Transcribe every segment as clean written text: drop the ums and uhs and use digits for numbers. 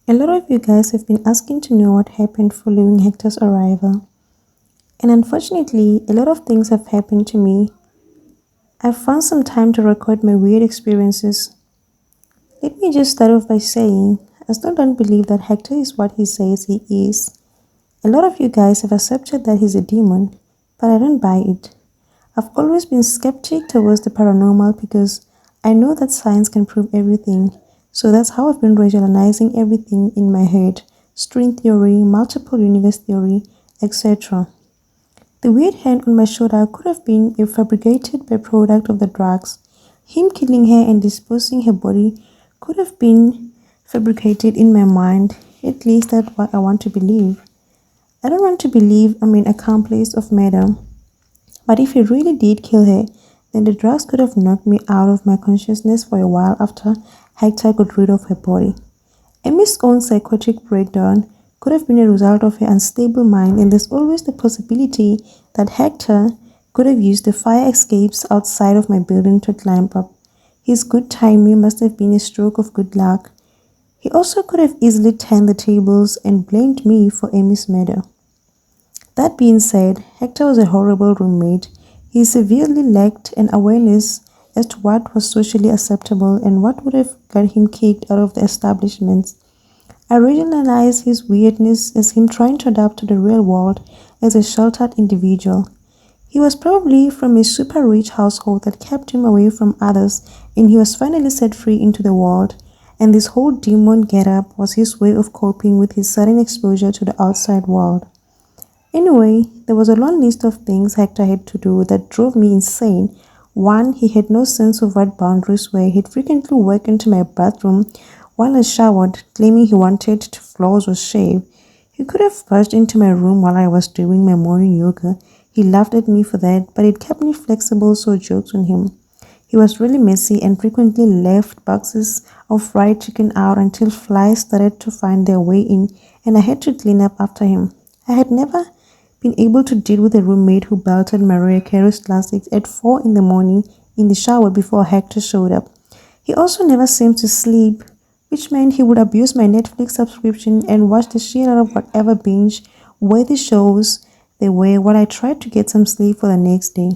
A lot of you guys have been asking to know what happened following Hector's arrival. And unfortunately, a lot of things have happened to me. I've found some time to record my weird experiences. Let me just start off by saying, I still don't believe that Hector is what he says he is. A lot of you guys have accepted that he's a demon, but I don't buy it. I've always been skeptic towards the paranormal because I know that science can prove everything. So that's how I've been rationalizing everything in my head: string theory, multiple universe theory, etc. The weird hand on my shoulder could have been a fabricated byproduct of the drugs. Him killing her and disposing her body could have been fabricated in my mind. At least that's what I want to believe. I don't want to believe I'm an accomplice of murder. But if he really did kill her, then the drugs could have knocked me out of my consciousness for a while after Hector got rid of her body. Amy's own psychotic breakdown could have been a result of her unstable mind, and there's always the possibility that Hector could have used the fire escapes outside of my building to climb up. His good timing must have been a stroke of good luck. He also could have easily turned the tables and blamed me for Amy's murder. That being said, Hector was a horrible roommate. He severely lacked an awareness as to what was socially acceptable and what would have got him kicked out of the establishments. I rationalize his weirdness as him trying to adapt to the real world as a sheltered individual. He was probably from a super rich household that kept him away from others, and he was finally set free into the world. And this whole demon get-up was his way of coping with his sudden exposure to the outside world. Anyway, there was a long list of things Hector had to do that drove me insane. One, he had no sense of what boundaries were. He'd frequently walk into my bathroom while I showered, claiming he wanted the floors were shaved. He could have barged into my room while I was doing my morning yoga. He laughed at me for that, but it kept me flexible, so jokes on him. He was really messy and frequently left boxes of fried chicken out until flies started to find their way in, and I had to clean up after him. I had never been able to deal with a roommate who belted Mariah Carey's classics at 4 in the morning in the shower before Hector showed up. He also never seemed to sleep, which meant he would abuse my Netflix subscription and watch the shit out of whatever binge-worthy shows there were while I tried to get some sleep for the next day.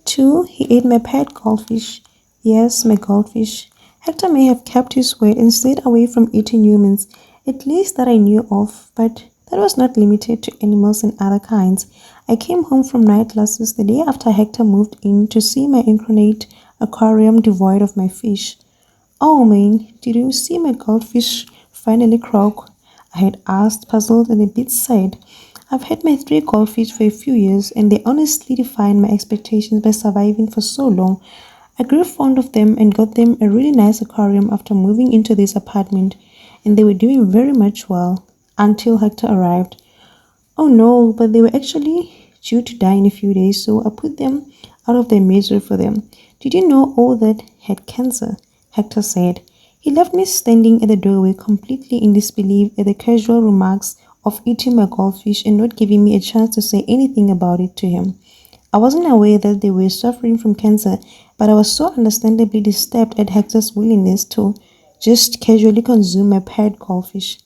2. He ate my pet goldfish. Yes, my goldfish. Hector may have kept his word and stayed away from eating humans, at least that I knew of, but that was not limited to animals and other kinds. I came home from night classes the day after Hector moved in to see my incarnate aquarium devoid of my fish. "Oh man, did you see my goldfish finally croak?" I had asked, puzzled and a bit sad. I've had my 3 goldfish for a few years, and they honestly defied my expectations by surviving for so long. I grew fond of them and got them a really nice aquarium after moving into this apartment, and they were doing very much well until Hector arrived. Oh no, but they were actually due to die in a few days, so I put them out of their misery for them. "Did you know all that had cancer?" Hector said. He left me standing at the doorway, completely in disbelief at the casual remarks of eating my goldfish and not giving me a chance to say anything about it to him. I wasn't aware that they were suffering from cancer, but I was so understandably disturbed at Hector's willingness to just casually consume my pet goldfish.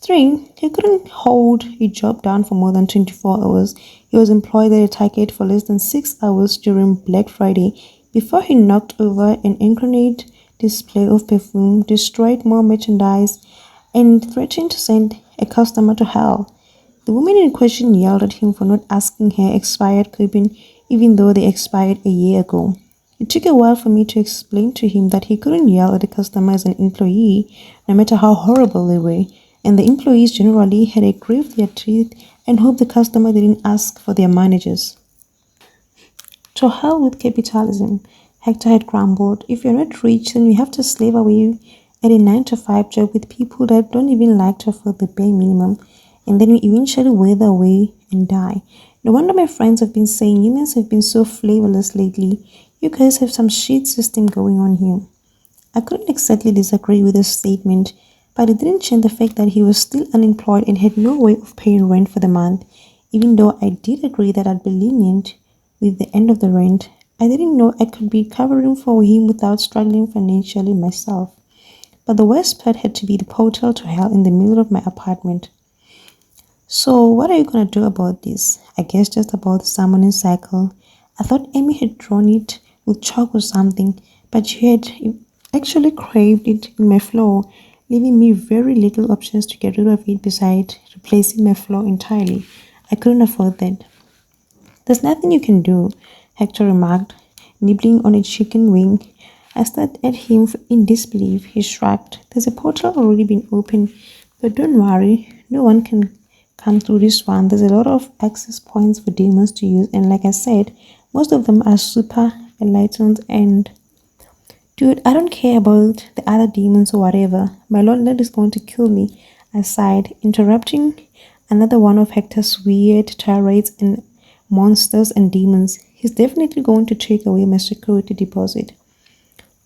3. He couldn't hold a job down for more than 24 hours. He was employed at a Target for less than 6 hours during Black Friday before he knocked over an incarnate display of perfume, destroyed more merchandise, and threatened to send a customer to hell. The woman in question yelled at him for not asking her expired coupon, even though they expired a year ago. It took a while for me to explain to him that he couldn't yell at a customer as an employee, no matter how horrible they were, and the employees generally had a grit their teeth and hoped the customer didn't ask for their managers. To hell with capitalism, Hector had grumbled. If you're not rich, then you have to slave away at a 9-to-5 job with people that don't even like to afford the bare minimum, and then you eventually wither away and die. No wonder my friends have been saying humans have been so flavorless lately. You guys have some shit system going on here. I couldn't exactly disagree with this statement, but it didn't change the fact that he was still unemployed and had no way of paying rent for the month. Even though I did agree that I'd be lenient with the end of the rent, I didn't know I could be covering for him without struggling financially myself. But the worst part had to be the portal to hell in the middle of my apartment. So, what are you gonna do about this? I guess just about the summoning cycle. I thought Amy had drawn it with chalk or something, but she had actually craved it in my floor, leaving me very little options to get rid of it beside replacing my floor entirely. I couldn't afford that. There's nothing you can do, Hector remarked, nibbling on a chicken wing. I stared at him in disbelief. He shrugged. There's a portal already been opened, but don't worry, no one can come through this one. There's a lot of access points for demons to use, and like I said, most of them are super enlightened and dude, I don't care about the other demons or whatever. My lord is going to kill me. I sighed, interrupting another one of Hector's weird tirades and monsters and demons. He's definitely going to take away my security deposit.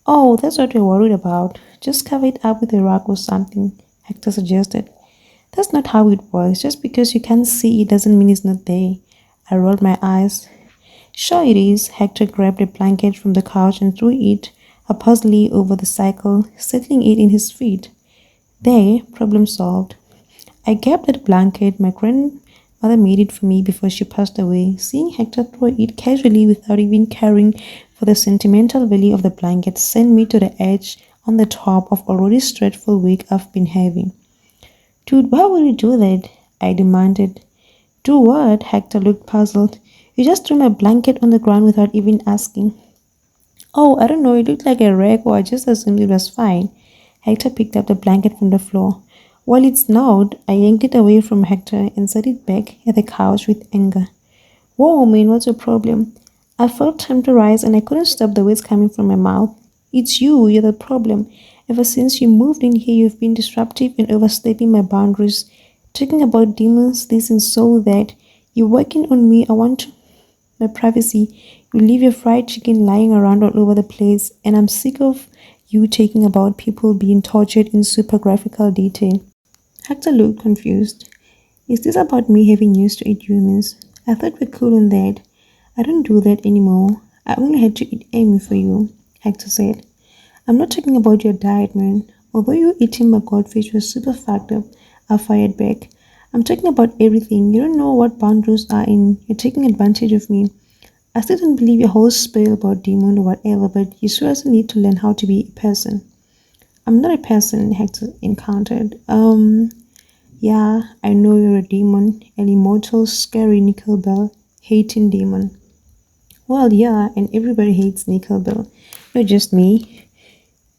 Oh, that's what you're worried about. Just cover it up with a rug or something, Hector suggested. That's not how it works. Just because you can't see it doesn't mean it's not there. I rolled my eyes. Sure it is. Hector grabbed a blanket from the couch and threw it haphazardly over the cycle, settling it in his feet. There, problem solved. I grabbed that blanket. My grandmother made it for me before she passed away. Seeing Hector throw it casually without even caring for the sentimental value of the blanket sent me to the edge on the top of already stressful week I've been having. Dude, why would you do that? I demanded. Do what? Hector looked puzzled. You just threw my blanket on the ground without even asking. Oh, I don't know, it looked like a rag or I just assumed it was fine. Hector picked up the blanket from the floor. While it snowed, I yanked it away from Hector and set it back at the couch with anger. Whoa, man, what's your problem? I felt tempted to rise and I couldn't stop the words coming from my mouth. It's you're the problem. Ever since you moved in here, you've been disruptive and overstepping my boundaries. Talking about demons, this and so that. You're working on me. I want my privacy. You leave your fried chicken lying around all over the place, and I'm sick of you talking about people being tortured in super graphical detail. Hector looked confused. Is this about me having used to eat humans? I thought we're cool on that. I don't do that anymore. I only had to eat Amy for you, Hector said. I'm not talking about your diet, man. Although you eating my goldfish was super fucked up, I fired back. I'm talking about everything. You don't know what boundaries are in. You're taking advantage of me. I still don't believe your whole spiel about demon or whatever, but you seriously need to learn how to be a person. I'm not a person, Hector encountered. Yeah, I know you're a demon, an immortal, scary Nickel Bell, hating demon. Well, yeah, and everybody hates Nickel Bell, not just me.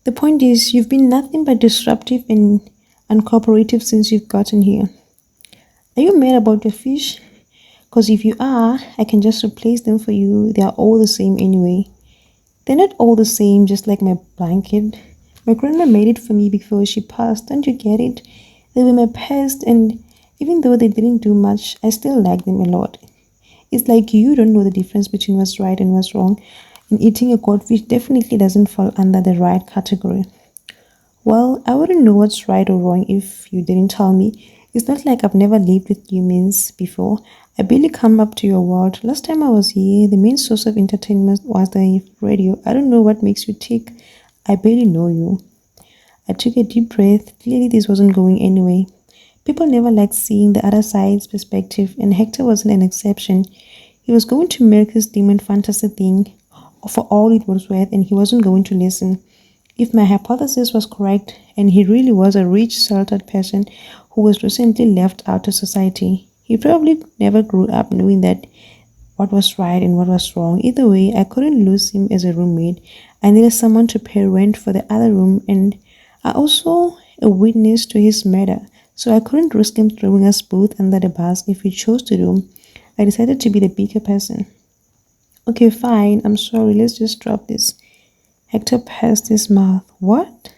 The point is, you've been nothing but disruptive and uncooperative since you've gotten here. Are you mad about the fish? Because if you are, I can just replace them for you. They are all the same anyway. They're not all the same, just like my blanket. My grandma made it for me before she passed. Don't you get it? They were my past, and even though they didn't do much, I still like them a lot. It's like you don't know the difference between what's right and what's wrong, and eating a goldfish definitely doesn't fall under the right category. Well, I wouldn't know what's right or wrong if you didn't tell me. It's not like I've never lived with humans before. I barely come up to your world. Last time I was here, the main source of entertainment was the radio. I don't know what makes you tick. I barely know you. I took a deep breath. Clearly this wasn't going anyway. People never liked seeing the other side's perspective, and Hector wasn't an exception. He was going to milk his demon fantasy thing for all it was worth, and he wasn't going to listen. If my hypothesis was correct, and he really was a rich, sheltered person who was recently left out of society, he probably never grew up knowing that what was right and what was wrong. Either way, I couldn't lose him as a roommate. I needed someone to pay rent for the other room, and I also a witness to his murder, so I couldn't risk him throwing us both under the bus if he chose to do. I decided to be the bigger person. Okay, fine, I'm sorry, let's just drop this. Hector pursed his mouth. What?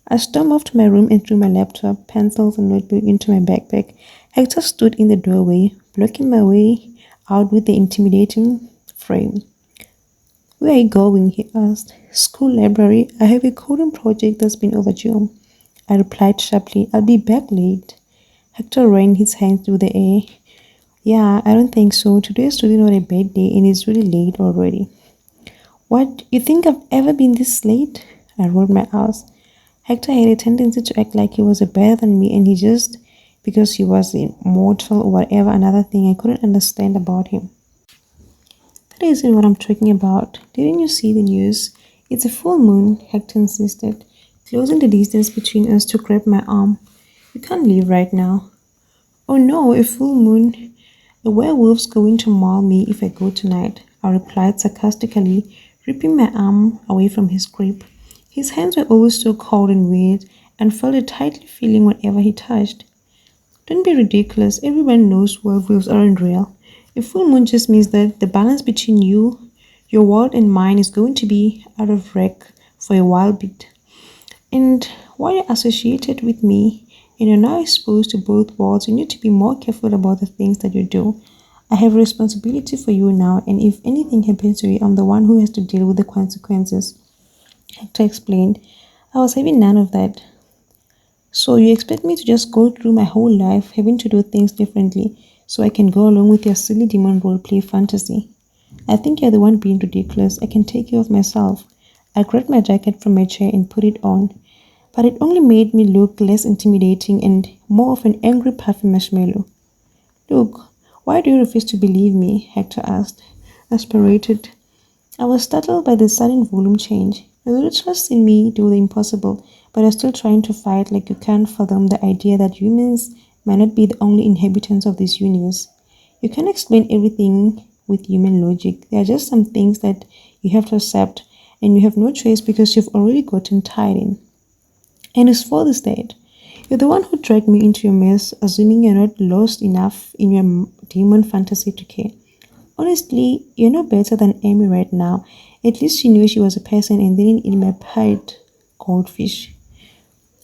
I stormed off to my room and threw my laptop, pencils, and notebook into my backpack. Hector stood in the doorway, blocking my way out with the intimidating frame. Where are you going? He asked. School library. I have a coding project that's been overdue. I replied sharply. I'll be back late. Hector ran his hand through the air. Yeah, I don't think so. Today is really not a bad day and it's really late already. What? You think I've ever been this late? I rolled my eyes. Hector had a tendency to act like he was a better than me, and he just because he was immortal or whatever another thing I couldn't understand about him. That isn't what I'm talking about. Didn't you see the news? It's a full moon, Hector insisted, closing the distance between us to grab my arm. You can't leave right now. Oh no, a full moon. A werewolf's going to maul me if I go tonight, I replied sarcastically, ripping my arm away from his grip. His hands were always so cold and weird, and felt a tightly feeling whatever he touched. Don't be ridiculous. Everyone knows werewolves aren't real. A full moon just means that the balance between your world, and mine is going to be out of whack for a while bit. And while you're associated with me and you're now exposed to both worlds, you need to be more careful about the things that you do. I have a responsibility for you now, and if anything happens to you, I'm the one who has to deal with the consequences. Hector explained. I was having none of that. So you expect me to just go through my whole life having to do things differently so I can go along with your silly demon roleplay fantasy? I think you're the one being ridiculous. I can take care of myself. I grabbed my jacket from my chair and put it on, but it only made me look less intimidating and more of an angry puffy marshmallow. Look, why do you refuse to believe me? Hector asked, aspirated. I was startled by the sudden volume change. You really trust in me do the impossible, but you're still trying to fight like you can't fathom the idea that humans might not be the only inhabitants of this universe. You can't explain everything with human logic. There are just some things that you have to accept, and you have no choice because you've already gotten tied in. And as for this date, you're the one who dragged me into your mess, assuming you're not lost enough in your demon fantasy to care. Honestly, you're no better than Amy right now. At least she knew she was a person and didn't eat my pied goldfish.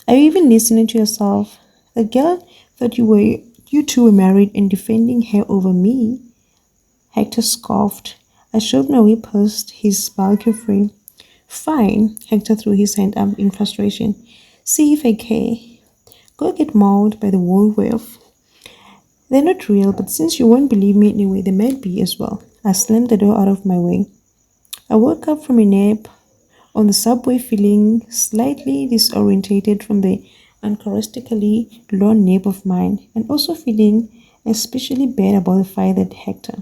Are you even listening to yourself? The girl thought you two were married and defending her over me. Hector scoffed. I shoved my way past his bulky frame. Fine, Hector threw his hand up in frustration. See if I care. Go get mauled by the werewolf. They're not real, but since you won't believe me anyway, they might be as well. I slammed the door out of my way. I woke up from a nap on the subway feeling slightly disorientated from the uncharacteristically long nap of mine, and also feeling especially bad about the fact that Hector.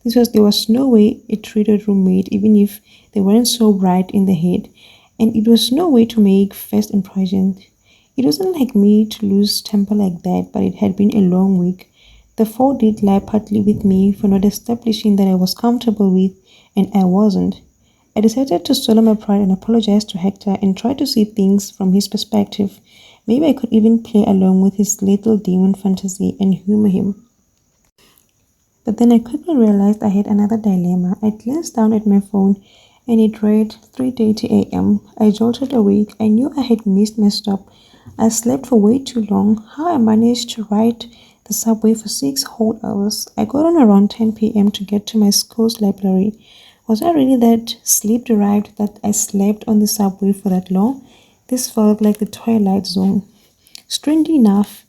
There was no way a treated roommate, even if they weren't so bright in the head, and it was no way to make first impressions. It wasn't like me to lose temper like that, but it had been a long week. The fault did lie partly with me for not establishing that I was comfortable with, and I wasn't. I decided to swallow my pride and apologize to Hector and try to see things from his perspective. Maybe I could even play along with his little demon fantasy and humor him. But then I quickly realized I had another dilemma. I glanced down at my phone and it read 3:30 a.m. I jolted awake. I knew I had missed my stop. I slept for way too long. How I managed to ride the subway for 6 whole hours. I got on around 10 p.m. to get to my school's library. Was I really that sleep deprived that I slept on the subway for that long? This felt like the twilight zone. Strangely enough,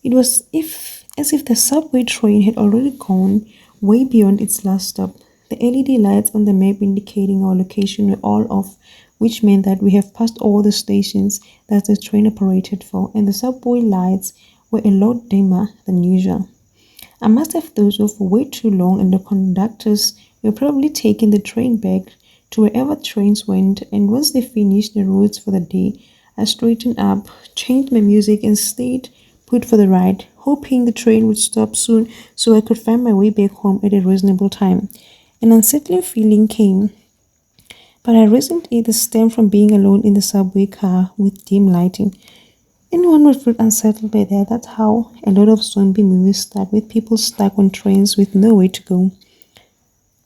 it was as if the subway train had already gone way beyond its last stop. The LED lights on the map indicating our location were all off, which meant that we have passed all the stations that the train operated for, and the subway lights were a lot dimmer than usual. I must have dozed off for way too long, and the conductors were probably taking the train back to wherever trains went, and once they finished the routes for the day, I straightened up, changed my music, and stayed put for the ride, hoping the train would stop soon so I could find my way back home at a reasonable time. An unsettling feeling came, but I resent either stem from being alone in the subway car with dim lighting. Anyone would feel unsettled by that. That's how a lot of zombie movies start, with people stuck on trains with nowhere to go.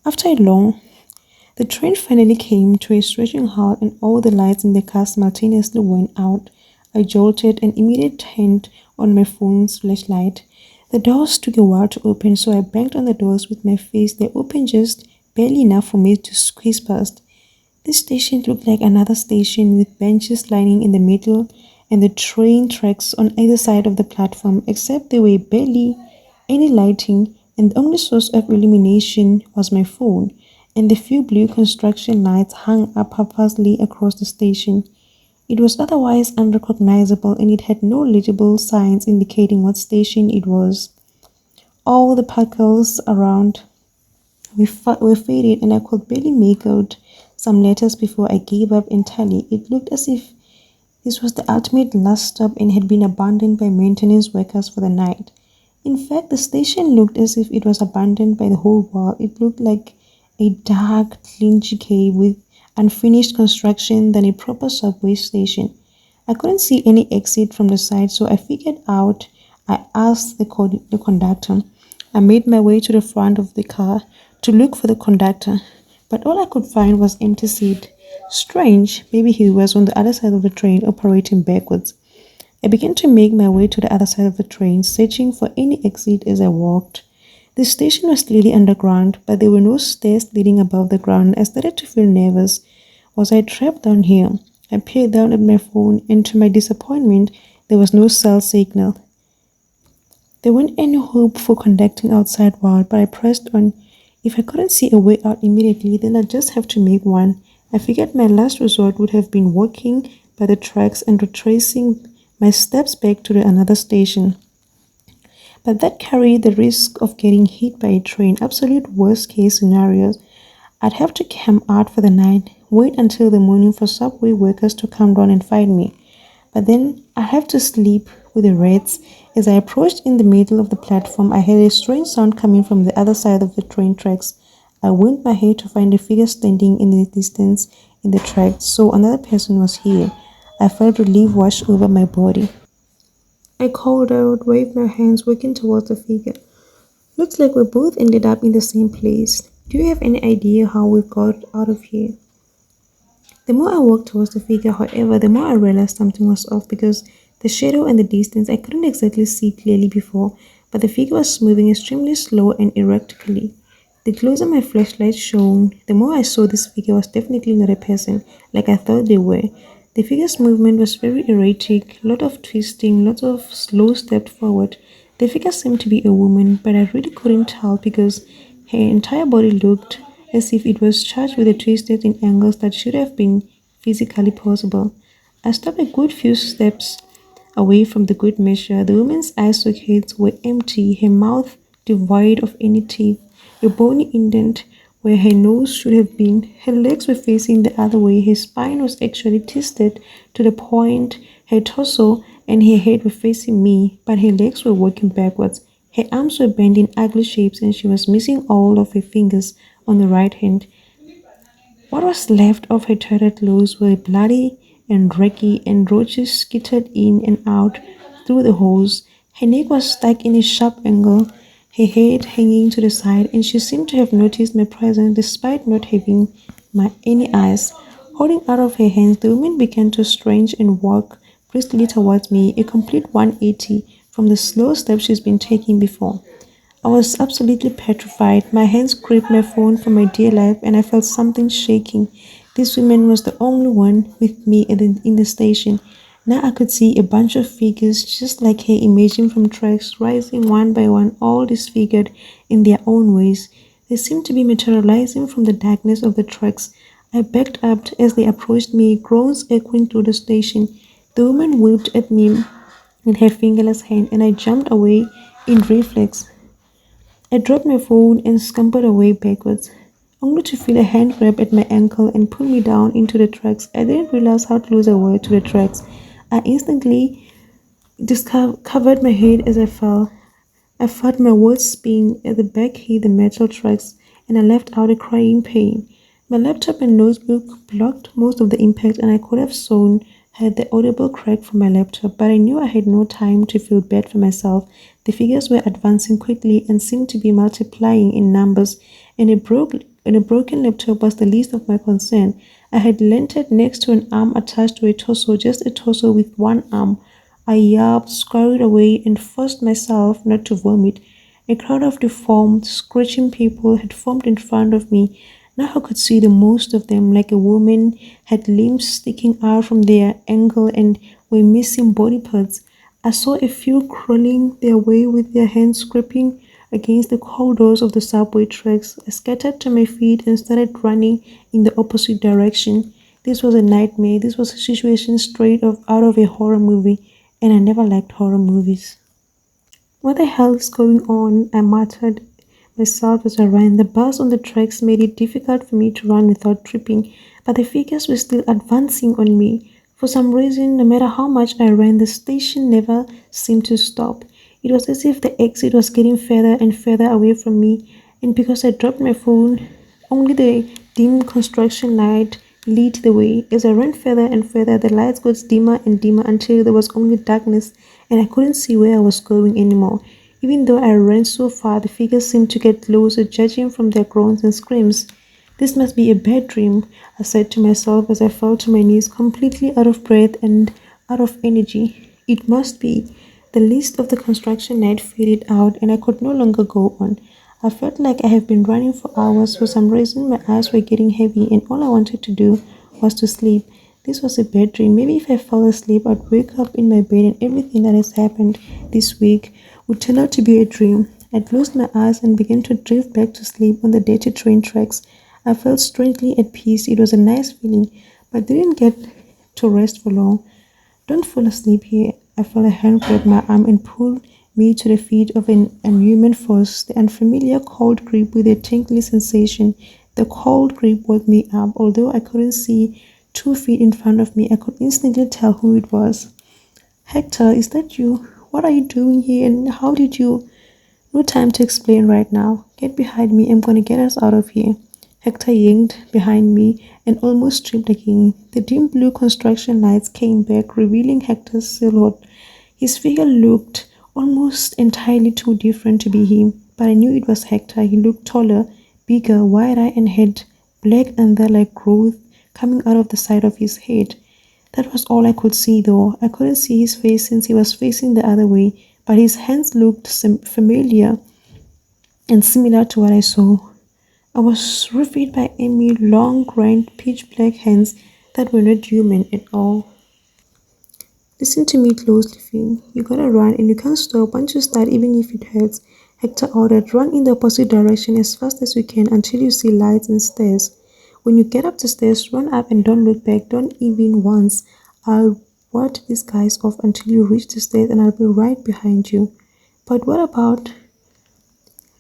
After long, the train finally came to a screeching halt and all the lights in the car simultaneously went out. I jolted an immediate hand on my phone's flashlight. The doors took a while to open, so I banged on the doors with my face. They opened just barely enough for me to squeeze past. This station looked like another station with benches lining in the middle and the train tracks on either side of the platform, except there were barely any lighting, and the only source of illumination was my phone, and the few blue construction lights hung up haphazardly across the station. It was otherwise unrecognizable and it had no legible signs indicating what station it was. All the sparkles around were faded and I could barely make out some letters before I gave up entirely. It looked as if this was the ultimate last stop and had been abandoned by maintenance workers for the night. In fact, the station looked as if it was abandoned by the whole world. It looked like a dark, dingy cave with unfinished construction than a proper subway station. I couldn't see any exit from the side, so I figured out. I asked the conductor. I made my way to the front of the car to look for the conductor, but all I could find was empty seat. Strange, maybe he was on the other side of the train operating backwards. I began to make my way to the other side of the train, searching for any exit as I walked. The station was clearly underground, but there were no stairs leading above the ground. I started to feel nervous. Was I trapped down here? I peered down at my phone, and to my disappointment, there was no cell signal. There weren't any hope for contacting outside world, but I pressed on. If I couldn't see a way out immediately, then I'd just have to make one. I figured my last resort would have been walking by the tracks and retracing my steps back to another station. But that carried the risk of getting hit by a train, absolute worst case scenarios. I'd have to camp out for the night, wait until the morning for subway workers to come down and find me. But then I'd have to sleep with the rats. As I approached in the middle of the platform, I heard a strange sound coming from the other side of the train tracks. I went my head to find a figure standing in the distance in the tracks, so another person was here. I felt relief wash over my body. I called out, waved my hands, working towards the figure. Looks like we both ended up in the same place. Do you have any idea how we got out of here? The more I walked towards the figure, however, the more I realized something was off because the shadow and the distance I couldn't exactly see clearly before, but the figure was moving extremely slow and erratically. The closer my flashlight shone, the more I saw this figure was definitely not a person, like I thought they were. The figure's movement was very erratic, lot of twisting, lots of slow steps forward. The figure seemed to be a woman, but I really couldn't tell because her entire body looked as if it was charged with the twisted in angles that should have been physically possible. I stopped a good few steps away from the good measure. The woman's eye sockets were empty, her mouth devoid of any teeth, a bony indent where her nose should have been. Her legs were facing the other way. Her spine was actually twisted to the point. Her torso and her head were facing me, but her legs were working backwards. Her arms were bent in ugly shapes and she was missing all of her fingers on the right hand. What was left of her tattered clothes were bloody and raggy, and roaches skittered in and out through the holes. Her neck was stuck in a sharp angle, her head hanging to the side, and she seemed to have noticed my presence despite not having any eyes. Holding out of her hands, the woman began to stretch and walk briskly towards me, a complete 180 from the slow steps she's been taking before. I was absolutely petrified. My hands gripped my phone for my dear life and I felt something shaking. This woman was the only one with me in the station. Now I could see a bunch of figures just like her emerging from tracks, rising one by one, all disfigured in their own ways. They seemed to be materializing from the darkness of the tracks. I backed up as they approached me, groans echoing through the station. The woman waved at me with her fingerless hand and I jumped away in reflex. I dropped my phone and scampered away backwards, only to feel a hand grab at my ankle and pull me down into the tracks. I didn't realize how close I was to the tracks. I instantly covered my head as I fell. I felt my words spin as the back hit the metal tracks and I let out a crying pain. My laptop and notebook blocked most of the impact and I could have sworn had the audible crack from my laptop, but I knew I had no time to feel bad for myself. The figures were advancing quickly and seemed to be multiplying in numbers, and a broken laptop was the least of my concern. I had landed next to an arm attached to a torso, just a torso with one arm. I yelped, scurried away, and forced myself not to vomit. A crowd of deformed, screeching people had formed in front of me. Now I could see the most of them, like a woman, had limbs sticking out from their ankle and were missing body parts. I saw a few crawling their way with their hands gripping against the corridors of the subway tracks. I scattered to my feet and started running in the opposite direction. This was a nightmare. This was a situation out of a horror movie, and I never liked horror movies. What the hell is going on? I muttered myself as I ran. The buzz on the tracks made it difficult for me to run without tripping, but the figures were still advancing on me. For some reason, no matter how much I ran, the station never seemed to stop. It was as if the exit was getting further and further away from me, and because I dropped my phone, only the dim construction light lit the way. As I ran further and further, the lights got dimmer and dimmer until there was only darkness and I couldn't see where I was going anymore. Even though I ran so far, the figures seemed to get closer, judging from their groans and screams. This must be a bad dream, I said to myself as I fell to my knees, completely out of breath and out of energy. It must be. The list of the construction night faded out and I could no longer go on. I felt like I have been running for hours. For some reason, my eyes were getting heavy, and all I wanted to do was to sleep. This was a bad dream. Maybe if I fell asleep, I'd wake up in my bed and everything that has happened this week would turn out to be a dream. I closed my eyes and began to drift back to sleep on the dirty train tracks. I felt strangely at peace. It was a nice feeling, but didn't get to rest for long. Don't fall asleep here. I felt a hand grab my arm and pull me to the feet of an unhuman force. The unfamiliar cold grip with a tingly sensation. The cold grip woke me up. Although I couldn't see 2 feet in front of me, I could instantly tell who it was. Hector, is that you? What are you doing here and how did you? No time to explain right now. Get behind me. I'm gonna get us out of here. Hector yanked behind me and almost tripped again. The dim blue construction lights came back, revealing Hector's silhouette. His figure looked almost entirely too different to be him, but I knew it was Hector. He looked taller, bigger, wide-eyed and had black anther-like growth coming out of the side of his head. That was all I could see though. I couldn't see his face since he was facing the other way, but his hands looked familiar and similar to what I saw. I was riveted by Amy long, grind, pitch black hands that were not human at all. Listen to me closely, Finn. You gotta run and you can't stop once you start, even if it hurts. Hector ordered, run in the opposite direction as fast as you can until you see lights and stairs. When you get up the stairs, run up and don't look back, don't even once. I'll ward these guys off until you reach the stairs and I'll be right behind you. But what about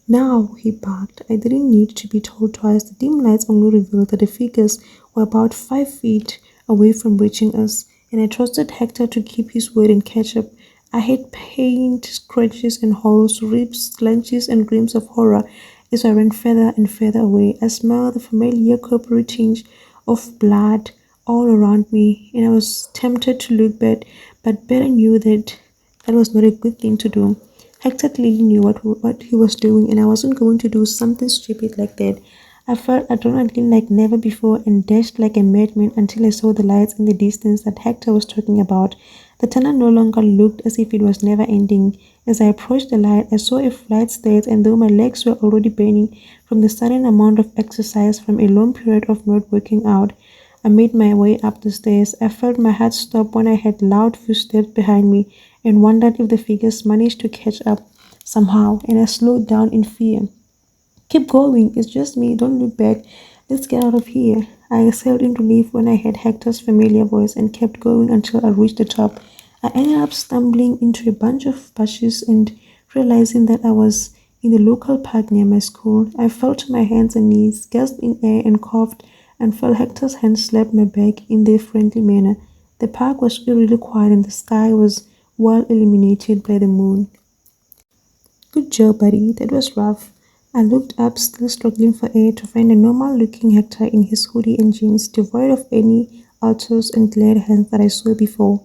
now? He barked. I didn't need to be told twice. The dim lights only revealed that the figures were about 5 feet away from reaching us, and I trusted Hector to keep his word and catch up. I had pain, scratches and holes, ribs, lunges and screams of horror as I ran further and further away. I smelled the familiar coppery tinge of blood all around me, and I was tempted to look back, but better knew that that was not a good thing to do. Hector clearly knew what he was doing, and I wasn't going to do something stupid like that. I felt adrenaline like never before and dashed like a madman until I saw the lights in the distance that Hector was talking about. The tunnel no longer looked as if it was never ending. As I approached the light, I saw a flight stairs, and though my legs were already burning from the sudden amount of exercise from a long period of not working out, I made my way up the stairs. I felt my heart stop when I heard loud footsteps behind me and wondered if the figures managed to catch up somehow, and I slowed down in fear. Keep going, it's just me, don't look back. Let's get out of here. I exhaled in relief when I heard Hector's familiar voice and kept going until I reached the top. I ended up stumbling into a bunch of bushes and realizing that I was in the local park near my school. I fell to my hands and knees, gasped in air and coughed, and felt Hector's hand slap my back in their friendly manner. The park was eerily quiet and the sky was well illuminated by the moon. Good job, buddy. That was rough. I looked up, still struggling for air, to find a normal-looking Hector in his hoodie and jeans, devoid of any altars and glad hands that I saw before.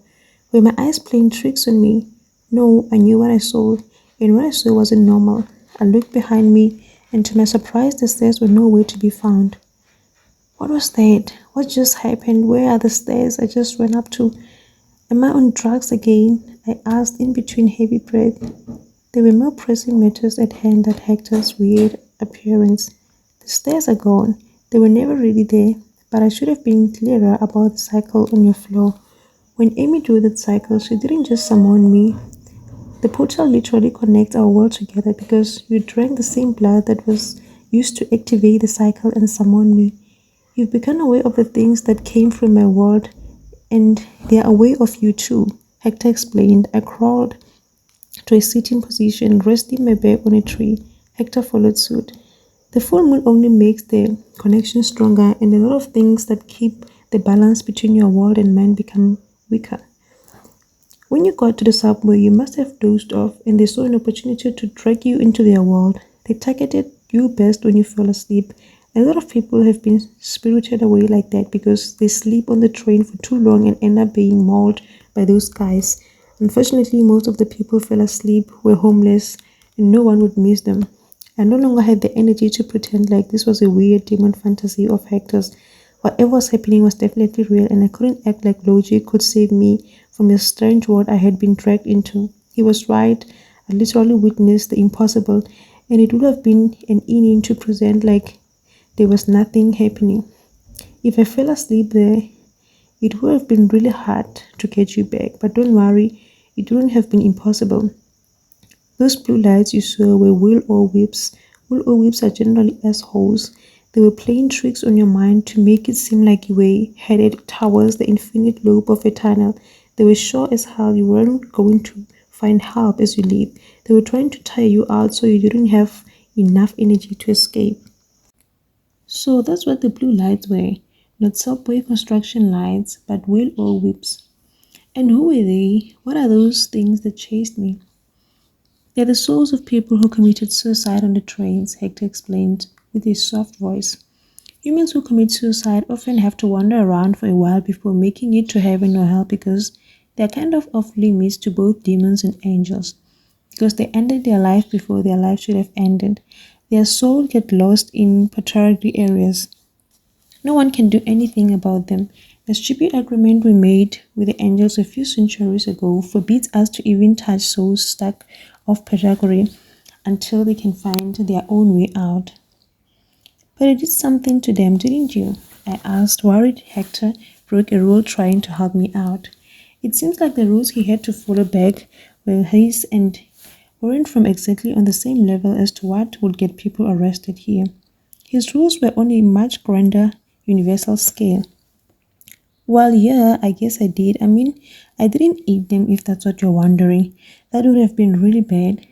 Were my eyes playing tricks on me? No, I knew what I saw, and what I saw wasn't normal. I looked behind me, and to my surprise, the stairs were nowhere to be found. What was that? What just happened? Where are the stairs I just ran up to? Am I on drugs again? I asked in between heavy breath. There were more pressing matters at hand than Hector's weird appearance. The stairs are gone. They were never really there, but I should have been clearer about the cycle on your floor. When Amy drew that cycle, she didn't just summon me. The portal literally connects our world together because you drank the same blood that was used to activate the cycle and summon me. You've become aware of the things that came from my world, and they are aware of you too, Hector explained. I crawled to a sitting position, resting my back on a tree. Hector followed suit. The full moon only makes the connection stronger, and a lot of things that keep the balance between your world and mine become weaker. When you got to the subway, you must have dozed off, and they saw an opportunity to drag you into their world. They targeted you best when you fell asleep. A lot of people have been spirited away like that because they sleep on the train for too long and end up being mauled by those guys. Unfortunately, most of the people fell asleep, were homeless, and no one would miss them. I no longer had the energy to pretend like this was a weird demon fantasy of Hector's. Whatever was happening was definitely real, and I couldn't act like logic could save me from the strange world I had been dragged into. He was right. I literally witnessed the impossible, and it would have been an inning to present like there was nothing happening. If I fell asleep there, it would have been really hard to get you back, but don't worry, it wouldn't have been impossible. Those blue lights you saw were will-o whips. Will-o whips are generally assholes. They were playing tricks on your mind to make it seem like you were headed towards the infinite loop of a tunnel. They were sure as hell you weren't going to find help as you leave. They were trying to tire you out so you didn't have enough energy to escape. So that's what the blue lights were. Not subway construction lights, but will-o whips. And who were they? What are those things that chased me? They're the souls of people who committed suicide on the trains, Hector explained with his soft voice. Humans who commit suicide often have to wander around for a while before making it to heaven or hell because they're kind of off limits to both demons and angels. Because they ended their life before their life should have ended. Their souls get lost in purgatory areas. No one can do anything about them. The stupid agreement we made with the angels a few centuries ago forbids us to even touch souls stuck off purgatory until they can find their own way out. But it did something to them, didn't you? I asked, worried Hector broke a rule trying to help me out. It seems like the rules he had to follow back were his and weren't from exactly on the same level as to what would get people arrested here. His rules were on a much grander, universal scale. Well, yeah, I guess I did. I mean, I didn't eat them if that's what you're wondering. That would have been really bad.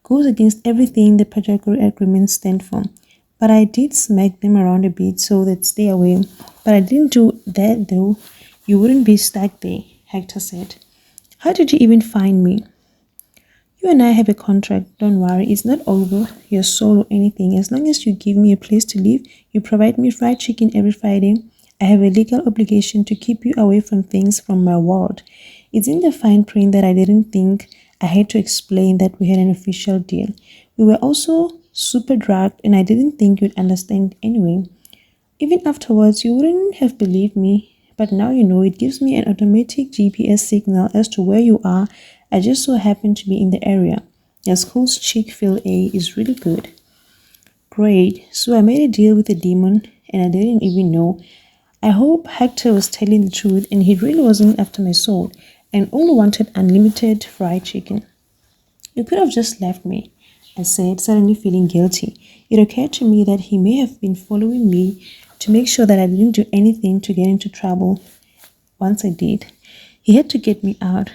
Goes against everything the purgatory agreements stand for. But I did smack them around a bit so they'd stay away. But I didn't do that though. You wouldn't be stuck there, Hector said. How did you even find me? You and I have a contract, don't worry, it's not over your soul or anything. As long as you give me a place to live, you provide me fried chicken every Friday, I have a legal obligation to keep you away from things from my world. It's in the fine print that I didn't think I had to explain that we had an official deal. We were also super drugged and I didn't think you'd understand anyway. Even afterwards, you wouldn't have believed me, but now you know it gives me an automatic GPS signal as to where you are. I just so happen to be in the area. Your school's Chick-fil-A is really good. Great, so I made a deal with the demon and I didn't even know. I hope Hector was telling the truth and he really wasn't after my soul and only wanted unlimited fried chicken. You could have just left me, I said, suddenly feeling guilty. It occurred to me that he may have been following me to make sure that I didn't do anything to get into trouble. Once I did, he had to get me out.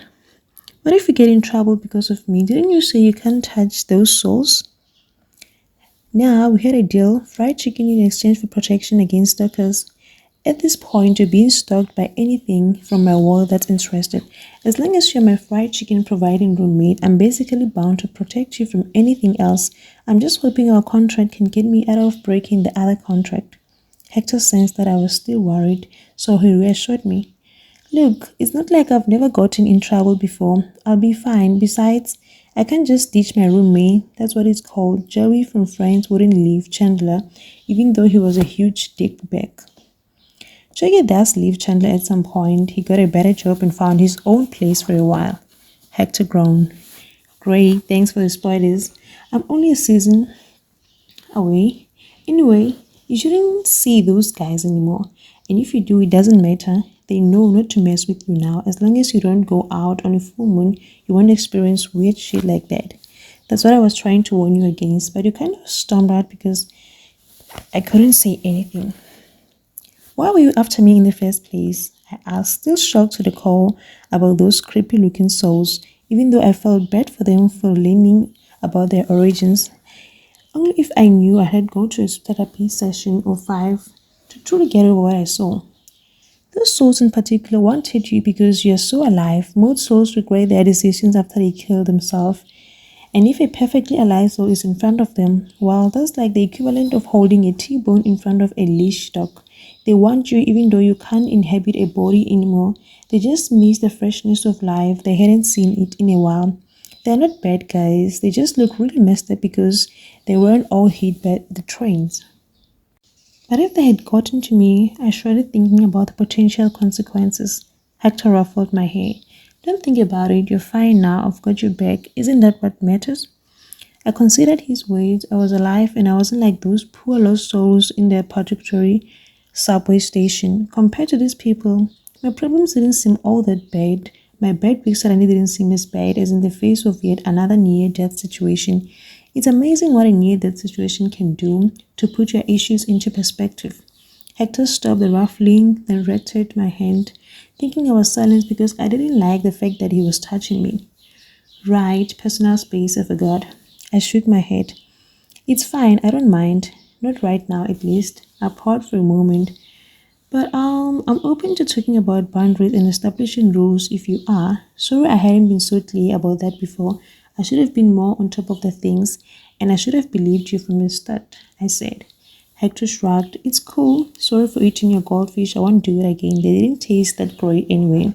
What if you get in trouble because of me? Didn't you say you can't touch those souls? Now we had a deal, fried chicken in exchange for protection against stalkers. At this point, you're being stalked by anything from my world that's interested. As long as you're my fried chicken providing roommate, I'm basically bound to protect you from anything else. I'm just hoping our contract can get me out of breaking the other contract. Hector sensed that I was still worried, so he reassured me. Look, it's not like I've never gotten in trouble before. I'll be fine. Besides, I can't just ditch my roommate. That's what it's called. Joey from Friends wouldn't leave Chandler, even though he was a huge dickbag. Joey does leave Chandler at some point. He got a better job and found his own place for a while. Hector groaned. Great, thanks for the spoilers. I'm only a season away. Anyway, you shouldn't see those guys anymore. And if you do, it doesn't matter. They know not to mess with you now. As long as you don't go out on a full moon, you won't experience weird shit like that. That's what I was trying to warn you against, but you kind of stormed out because I couldn't say anything. Why were you after me in the first place? I asked, still shocked to the core about those creepy looking souls, even though I felt bad for them for learning about their origins. Only if I knew I had gone to a therapy session or five to truly get over what I saw. Those souls in particular wanted you because you're so alive. Most souls regret their decisions after they kill themselves. And if a perfectly alive soul is in front of them, well, that's like the equivalent of holding a T-bone in front of a leash dog. They want you even though you can't inhabit a body anymore. They just miss the freshness of life. They hadn't seen it in a while. They're not bad guys. They just look really messed up because they weren't all hit by the trains. But if they had gotten to me, I started thinking about the potential consequences. Hector ruffled my hair. Don't think about it. You're fine now. I've got your back. Isn't that what matters? I considered his words. I was alive and I wasn't like those poor lost souls in their purgatory subway station. Compared to these people, my problems didn't seem all that bad. My bad week suddenly didn't seem as bad as in the face of yet another near-death situation. It's amazing what a near-death situation can do to put your issues into perspective. Hector stopped the ruffling, then ratted my hand, thinking I was silent because I didn't like the fact that he was touching me. Right, personal space, I forgot. I shook my head. It's fine, I don't mind. Not right now, at least. I paused for a moment. But I'm open to talking about boundaries and establishing rules if you are. Sorry I hadn't been so clear about that before. I should have been more on top of the things, and I should have believed you from the start, I said. Hector shrugged. It's cool. Sorry for eating your goldfish. I won't do it again. They didn't taste that great anyway.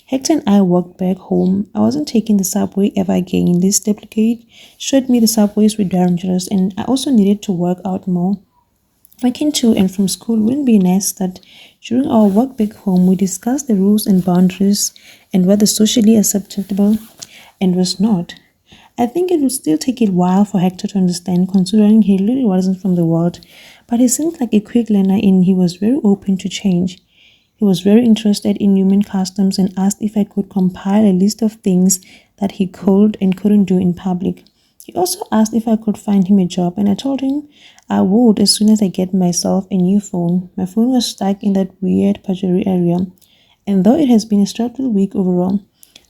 Hector and I walked back home. I wasn't taking the subway ever again. This duplicate showed me the subways were dangerous, and I also needed to work out more. Working to and from school wouldn't be nice that during our walk back home we discussed the rules and boundaries and what is socially acceptable and was not. I think it would still take a while for Hector to understand considering he really wasn't from the world, but he seemed like a quick learner and he was very open to change. He was very interested in human customs and asked if I could compile a list of things that he could and couldn't do in public. He also asked if I could find him a job, and I told him I would as soon as I get myself a new phone. My phone was stuck in that weird purgatory area, and though it has been a stressful week overall,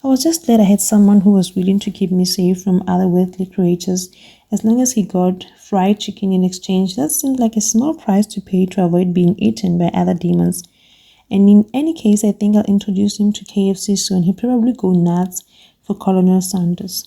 I was just glad I had someone who was willing to keep me safe from other worldly creatures. As long as he got fried chicken in exchange, that seemed like a small price to pay to avoid being eaten by other demons. And in any case, I think I'll introduce him to KFC soon. He'll probably go nuts for Colonel Sanders.